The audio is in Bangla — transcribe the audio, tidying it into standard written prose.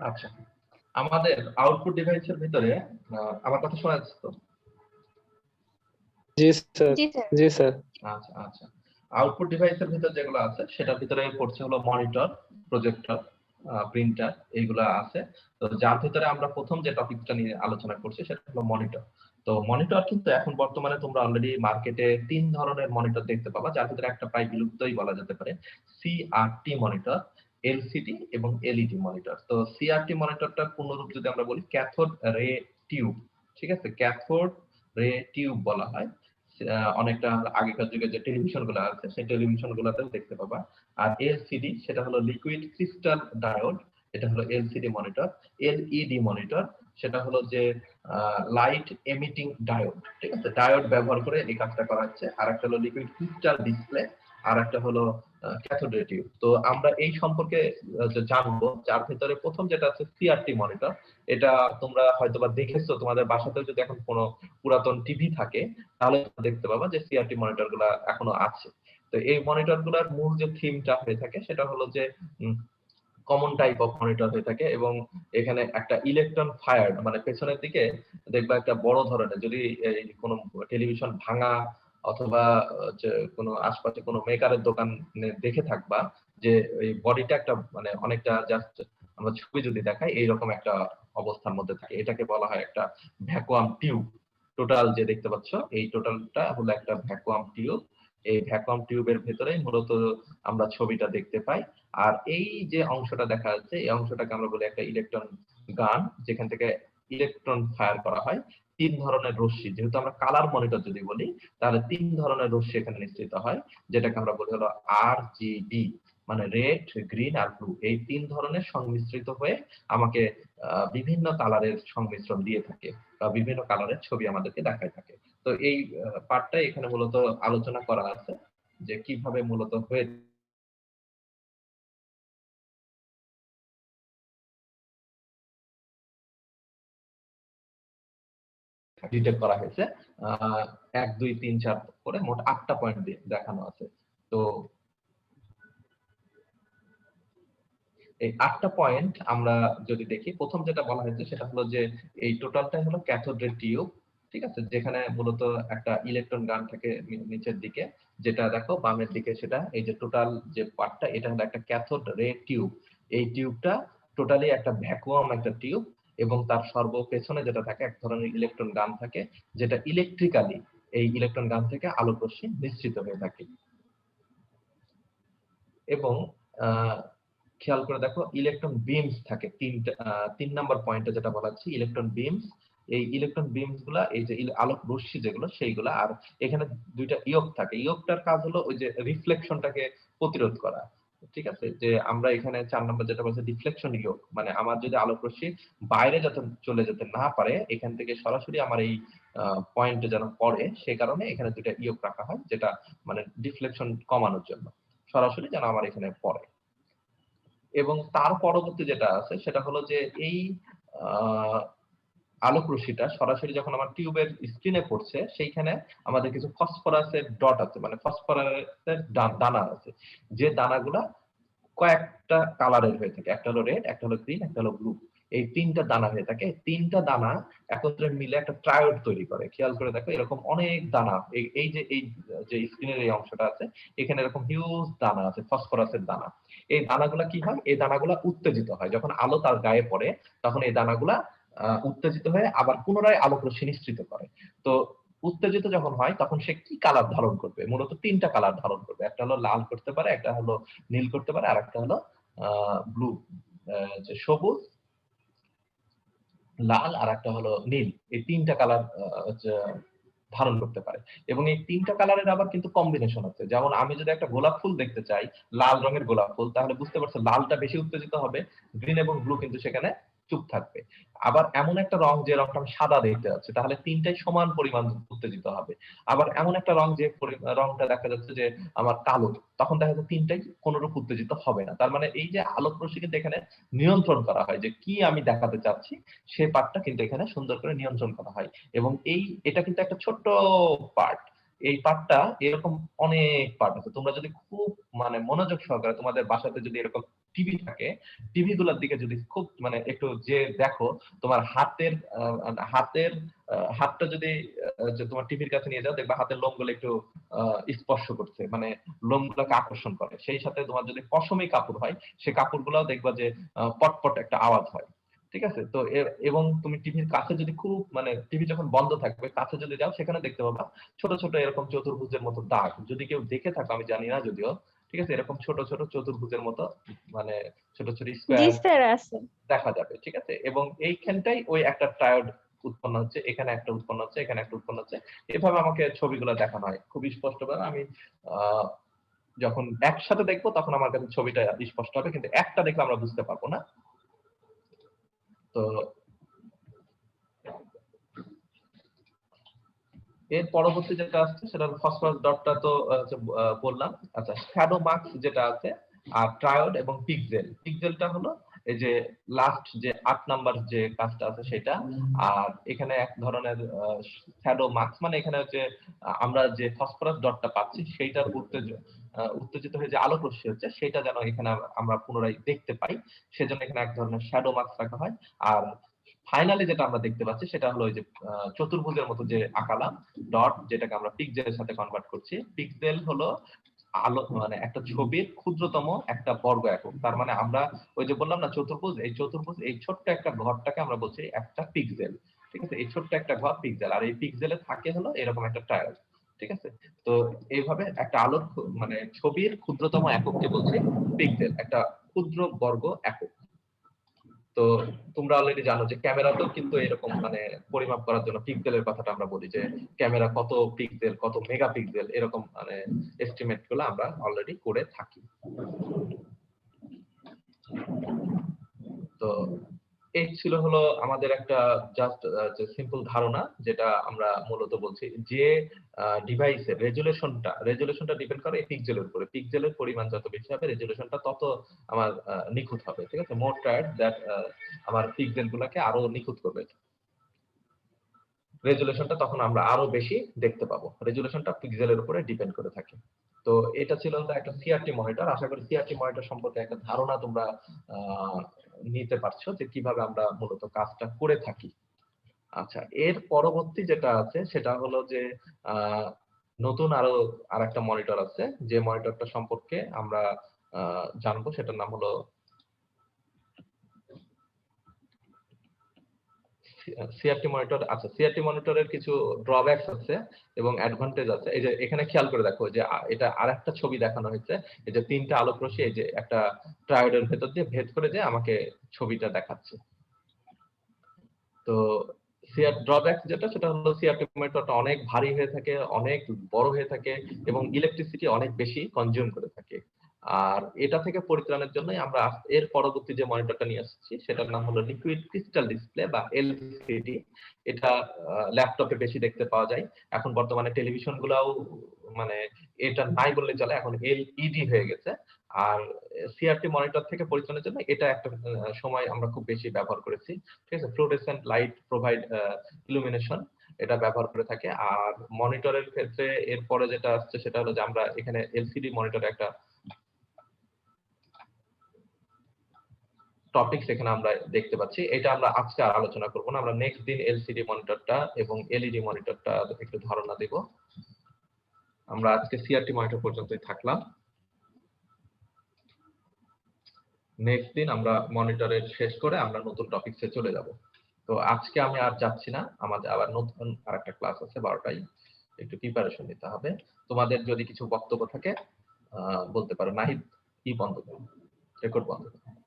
আচ্ছা, আমাদের আউটপুট ডিভাইসের ভিতরে আমার কথা শোনা যাচ্ছে তো? জি স্যার। জি স্যার। জি স্যার। আচ্ছা আচ্ছা, আউটপুট ডিভাইসের ভিতরে যেগুলো আছে সেটার ভিতরে পড়ছে হলো মনিটর, প্রজেক্টর, প্রিন্টার, এইগুলা আছে। তো যার ভিতরে আমরা প্রথম যে টপিকটা নিয়ে আলোচনা করছি সেটা হলো মনিটর। তো মনিটর কিন্তু এখন বর্তমানে তোমরা অলরেডি মার্কেটে 3 ধরনের মনিটর দেখতে পাবা, যার ভিতরে একটা প্রায় বিলুপ্তই বলা যেতে পারে, সিআরটি মনিটর, এলসিডি এবং এলইডি মনিটর। তো সিআরটি মনিটরটার পূর্ণরূপ যদি আমরা বলি ক্যাথোড রে টিউব, ঠিক আছে, ক্যাথোড রে টিউব বলা হয়। অনেকটা আগেকার যুগে যে টেলিভিশন গুলো আছে সেই টেলিভিশন গুলাতেও দেখতে পাবা। আর এলসিডি সেটা হলো লিকুইড ক্রিস্টাল ডায়োড, এটা হলো এলসিডি মনিটর। এলইডি মনিটর সেটা হলো যে লাইট এমিটিং ডায়োড, ঠিক আছে, ডায়োড ব্যবহার করে এই কাজটা করা হচ্ছে। আর একটা হলো লিকুইড ক্রিস্টাল ডিসপ্লে, আর একটা হলো ক্যাথোড রে টিউব। তো আমরা এই সম্পর্কে জানবো, যার ভিতরে প্রথম যেটা আছে সিআরটি মনিটর। এটা তোমরা হয়তোবা দেখেছো, তোমাদের বাসাতেও যদি এখন কোনো পুরাতন টিভি থাকে তাহলে দেখতে পাবা যে সিআরটি মনিটর গুলা এখনো আছে। তো এই মনিটর গুলার মূল যে থিমটা হয়ে থাকে সেটা হলো যে কমন টাইপ অফ মনিটর হয়ে থাকে, এবং এখানে একটা ইলেকট্রন ফায়ার, মানে পেছনের দিকে দেখবা একটা বড় ধরনের, যদি এই কোনো টেলিভিশন ভাঙা অথবা যে কোনো আশপাশে কোনো মেকারের দোকান দেখে থাকবা যে এই বডিটা একটা মানে অনেকটা জাস্ট আমরা ছবি যদি দেখাই এইরকম একটা অবস্থার মধ্যে থাকে, এটাকে বলা হয় একটা ভ্যাকুয়াম টিউব। টোটাল যে দেখতে পাচ্ছ এই টোটালটা হলো একটা ভ্যাকুয়াম টিউব। এই ভ্যাকুয়াম টিউবের ভেতরে মূলত আমরা ছবিটা দেখতে পাই। আর এই যে অংশটা দেখা যাচ্ছে এই অংশটাকে আমরা বলি একটা ইলেকট্রন গান, যেখান থেকে ইলেকট্রন ফায়ার করা হয়। 3 ধরনের রশ্মি, যেহেতু আমরা কালার মনিটর যদি বলি তাহলে 3 ধরনের রশ্মি এখানে নিঃসৃত হয়, যেটাকে আমরা বলি হলো আরজিবি, মানে রেড, গ্রিন আর ব্লু। এই 3 ধরনের সংমিশ্রিত হয়ে আমাকে বিভিন্ন কালারের সংমিশ্রণ দিয়ে থাকে বা বিভিন্ন কালারের ছবি আমাদেরকে দেখায় থাকে। তো এই পার্টটাই এখানে মূলত আলোচনা করা আছে যে কিভাবে মূলত হয়ে ডিটেক্ট করা হয়েছে। 1 2 3 4 করে মোট 8টা পয়েন্ট দেখানো আছে। তো এই 8টা পয়েন্ট আমরা যদি দেখি, প্রথম যেটা বলা হয়েছে সেটা হলো যে এই টোটালটাই হলো ক্যাথোড রে টিউব, ঠিক আছে, যেখানে মূলত একটা ইলেকট্রন গান থাকে নিচের দিকে, যেটা দেখো বামের দিকে, সেটা এই যে টোটাল যে পার্টটা এটা হলো একটা ক্যাথোড রে টিউব। এই টিউবটা টোটালি একটা ভ্যাকুয়াম একটা টিউব, এবং তার সর্ব পেছনে যেটা থাকে এক ধরনের ইলেকট্রন গান থাকে, যেটা ইলেকট্রিক্যালি এই ইলেকট্রন গান থেকে আলোক রশ্মি নিঃসৃত হয়ে থাকে। এবং খেয়াল করে দেখো ইলেকট্রন বিমস থাকে তিনটা। 3 নাম্বার পয়েন্টে যেটা বলা হচ্ছে ইলেকট্রন বিমস, এই ইলেকট্রন বিমস গুলা এই যে আলোক রশ্মি যেগুলো সেইগুলা, আর এখানে দুইটা ইয়ক থাকে। ইয়কটার কাজ হলো ওই যে রিফ্লেকশনটাকে প্রতিরোধ করা, ঠিক আছে। যে আমরা এখানে 4 নাম্বার যেটা বলছে ডিফ্লেকশন ইয়ক, মানে আমার যদি আলোক রশ্মি বাইরে যাতে চলে যেতে না পারে এখান থেকে সরাসরি আমার এই পয়েন্টে যেন পড়ে, সে কারণে এখানে দুইটা ইয়ক রাখা হয়, যেটা মানে ডিফ্লেকশন কমানোর জন্য সরাসরি যেন আমার এখানে পড়ে। এবং তার পরবর্তী যেটা আছে সেটা হলো যে এই আলোক রশ্মিটা সরাসরি যখন আমার টিউবের স্ক্রিনে পড়ছে সেইখানে আমাদের কিছু ফসফরাসের ডট আছে, মানে ফসফরাসের দানা আছে, যে দানাগুলা কয়েকটা কালারের হয়ে থাকে, একটা হলো রেড, একটা হলো গ্রিন, একটা হলো ব্লু। এই 3টা দানা হয়ে থাকে, 3টা দানা একত্রে মিলে একটা ট্রায়োড তৈরি করে। খেয়াল করে দেখো এরকম অনেক দানা, এই যে স্ক্রিনের এই অংশটা আছে এখানে এরকম হিউজ দানা আছে, ফসফরাসের দানা। এই দানাগুলা কি হয়, এই দানাগুলা উত্তেজিত হয় যখন আলো তার গায়ে পড়ে, তখন এই দানাগুলা উত্তেজিত হয়ে আবার পুনরায় আলোক রশ্মি নিঃসৃত করে। তো উত্তেজিত যখন হয় তখন সে কি কালার ধারণ করবে, মূলত 3টা কালার ধারণ করবে, একটা হলো লাল করতে পারে, একটা হলো নীল করতে পারে, আর একটা হলো ব্লু, যে সবুজ, লাল, আর একটা হলো নীল। এই 3টা কালার ধারণ করতে পারে। এবং এই 3টা কালারের আবার কিন্তু কম্বিনেশন আছে। যেমন আমি যদি একটা গোলাপ ফুল দেখতে চাই, লাল রঙের গোলাপ ফুল, তাহলে বুঝতে পারছো লালটা বেশি উত্তেজিত হবে, গ্রিন এবং ব্লু কিন্তু সেখানে চুপ থাকবে। আবার এমন একটা রং যে রংটা আমি সাদা দেখতে যাচ্ছি, তাহলে 3টাই সমান পরিমাণ উত্তেজিত হবে। আবার এমন একটা রং যে রংটা দেখা যাচ্ছে যে আমার কালো, তখন দেখা যাচ্ছে 3টাই কোনরূপ উত্তেজিত হবে না। তার মানে এই যে আলোক রশ্মি কিন্তু এখানে নিয়ন্ত্রণ করা হয়, যে কি আমি দেখাতে চাচ্ছি সেই পার্টটা কিন্তু এখানে সুন্দর করে নিয়ন্ত্রণ করা হয়। এবং এটা কিন্তু একটা ছোট্ট পার্ট, এই পার্টটা এরকম অনেক পার্ট আছে। তোমরা যদি খুব মানে মনোযোগ সহকারে তোমাদের বাসাতে যদি এরকম টিভি থাকে, টিভি গুলোর দিকে যদি খুব মানে একটু যে দেখো, তোমার হাতটা যদি যে তোমার টিভির কাছে নিয়ে যাও, দেখবা হাতের লোমগুলো একটু স্পর্শ করছে, মানে লোমগুলোকে আকর্ষণ করে। সেই সাথে তোমার যদি পশমি কাপড় হয়, সেই কাপড়গুলোও দেখবা যে পটপট একটা আওয়াজ হয়। ঠিক আছে? তো এবং তুমি টিভির কাছে যদি খুব মানে টিভি যখন বন্ধ থাকবে কাছে যদি যাও, সেখানে দেখতে পাবা ছোট ছোট এরকম চতুর্ভুজের মতো দাগ। যদি কেউ দেখে থাকো, আমি জানি না যদিও, ঠিক আছে, এরকম ছোট ছোট চতুর্ভুজের মতো মানে ছোট ছোট জি স্কয়ার স্যার আছে। দেখা যাবে। ঠিক আছে? এবং এইখানটাই ওই একটা ট্রায়োড উৎপন্ন হচ্ছে, এখানে একটা উৎপন্ন হচ্ছে, এখানে একটা উৎপন্ন হচ্ছে। এভাবে আমাকে ছবিগুলো দেখানো হয় খুবই স্পষ্টভাবে। আমি যখন একসাথে দেখবো তখন আমার কাছে ছবিটা স্পষ্ট হবে, কিন্তু একটা দেখলে আমরা বুঝতে পারবো না। তো এর পরবর্তী যেটা আসছে সেটা হলো ফসফরাস ডটটা তো বললাম। আচ্ছা, শ্যাডো মার্কস যেটা আছে, আর ট্রায়োড এবং পিক্সেল। পিক্সেলটা হলো এই যে লাস্ট যে 8 নাম্বার যে কাজটা আছে সেটা। আর এখানে এক ধরনের শ্যাডো মার্কস, মানে এখানে হচ্ছে আমরা যে ফসফরাস ডটটা পাচ্ছি সেইটার উত্তেজিত হয়ে যে আলোক রশ্মি হচ্ছে সেটা যেন এখানে আমরা পুনরায় দেখতে পাই, সেজন্য এখানে এক ধরনের শ্যাডো মার্কস রাখা হয়। আর ফাইনালি যেটা আমরা দেখতে পাচ্ছি সেটা হলো ওই যে চতুর্ভুজের মতো যে আঁকালা ডট, যেটাকে আমরা পিক্সেলের সাথে কনভার্ট করছি। পিক্সেল হলো আলো মানে একটা ছবির ক্ষুদ্রতম একটা বর্গ একক। তার মানে আমরা ওই যে বললাম না চতুর্ভুজ, এই চতুর্ভুজ এই ছোট্ট একটা ঘরটাকে আমরা বলছি একটা পিক্সেল। ঠিক আছে? এই ছোট্ট একটা ঘর পিক্সেল, আর এই পিক্সেলে থাকে হলো এরকম একটা ট্রায়াল। ঠিক আছে? তো এইভাবে একটা আলোর মানে ছবির ক্ষুদ্রতম একককে বলছে পিক্সেল, একটা ক্ষুদ্র বর্গ একক। তো তোমরা অলরেডি জানো যে ক্যামেরাতেও কিন্তু এরকম মানে পরিমাপ করার জন্য পিক্সেলের কথাটা আমরা বলি, যে ক্যামেরা কত পিক্সেল, কত মেগাপিক্সেল, এরকম মানে এস্টিমেট গুলো আমরা অলরেডি করে থাকি। তো এই ছিল হলো আমাদের একটা জাস্ট সিম্পল ধারণা, যেটা আমরা মূলত বলছি যে ডিভাইসের রেজুলেশনটা ডিপেন্ড করে পিক্সেলের উপরে। পিক্সেলের পরিমাণ যত বেশি হবে রেজুলেশনটা তত আমার নিখুঁত হবে। ঠিক আছে? মোর ট্রায়াড দ্যাট আমার পিক্সেল গুলাকে আরো নিখুঁত করবে। রেজুলেশনটা তখন আমরা আরো বেশি দেখতে পাবো। রেজুলেশনটা পিক্সেলের উপরে ডিপেন্ড করে থাকে। তো এটা ছিল একটা সিআরটি মনিটর। আশা করি সিআরটি মনিটর সম্পর্কে একটা ধারণা তোমরা নিতে পারছো যে কিভাবে আমরা মূলত কাজটা করে থাকি। আচ্ছা, এর পরবর্তী যেটা আছে সেটা হলো যে নতুন আরেকটা মনিটর আছে, যে মনিটরটা সম্পর্কে আমরা জানবো। সেটার নাম হলো সিআরটি মনিটর। আচ্ছা, সিআরটি মনিটরের কিছু ড্রব্যাকস আছে এবং অ্যাডভান্টেজ আছে। এই যে এখানে খেয়াল করে দেখো যে এটা আরেকটা ছবি দেখানো হয়েছে। এই যে তিনটা আলোক রশ্মি এই যে একটা ট্রায়োডের ভেতর দিয়ে ভেদ করে যে আমাকে ছবিটা দেখাচ্ছে। তো ড্রব্যাকস যেটা সেটা হলো সিআরটি মনিটরটা অনেক ভারী হয়ে থাকে, অনেক বড় হয়ে থাকে এবং ইলেকট্রিসিটি অনেক বেশি কনজিউম করে থাকে। আর এটা থেকে পরিত্রাণের জন্য আমরা এর পরবর্তী যে মনিটরটা নিয়ে আসছি সেটার নাম হলো লিকুইড ক্রিস্টাল ডিসপ্লে বা এলসিডি। এটা ল্যাপটপে বেশি দেখতে পাওয়া যায়। এখন বর্তমানে টেলিভিশন গুলাও মানে এটা নাই বললে চলে, এখন এলইডি হয়ে গেছে। আর সিআরটি মনিটর থেকে পরিত্রাণের জন্য এটা একটা সময় আমরা খুব বেশি ব্যবহার করেছি। ঠিক আছে? ফ্লুorescent লাইট প্রোভাইড ইলুমিনেশন, এটা ব্যবহার করে থাকে। আর মনিটরের ক্ষেত্রে এরপরে যেটা আসছে সেটা হলো যে আমরা এখানে এলসিডি মনিটরে একটা টপিকস এখানে আমরা দেখতে পাচ্ছি। এটা আমরা আজকে আর আলোচনা করব না, আমরা নেক্সট দিন এলসিডি মনিটরটা এবং এলইডি মনিটরটা একটু ধারণা দেব। আমরা আজকে সিআরটি মনিটর পর্যন্তই থাকলাম। নেক্সট দিন আমরা মনিটরের শেষ করে আমরা নতুন টপিকসে চলে যাব। তো আজকে আমি আর যাচ্ছি না, আমাদের আবার নতুন আরেকটা ক্লাস আছে 12টায়, একটু প্রিপারেশন নিতে হবে। তোমাদের যদি কিছু বক্তব্য থাকে বলতে পারো। নাহিদ, কি বন্ধ করো, রেকর্ড বন্ধ করো।